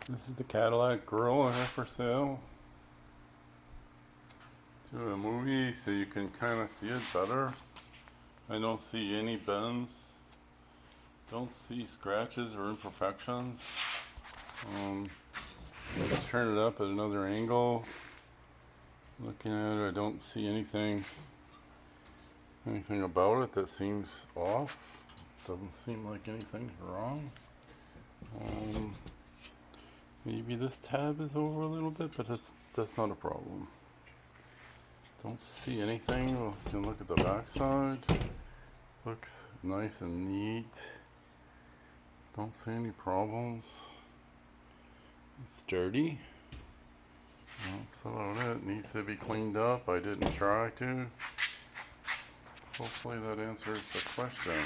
This is the Cadillac Grill I have for sale. Do a movie so you can kind of see it better. I don't see any bends. Don't see scratches or imperfections. Let's turn it up at another angle. Looking at it, I don't see anything about it that seems off. Doesn't seem like anything's wrong. Maybe this tab is over a little bit, but that's not a problem. Don't see anything. You can look at the back side. Looks nice and neat. Don't see any problems. It's dirty. That's about it. Needs to be cleaned up. I didn't try to. Hopefully that answers the question.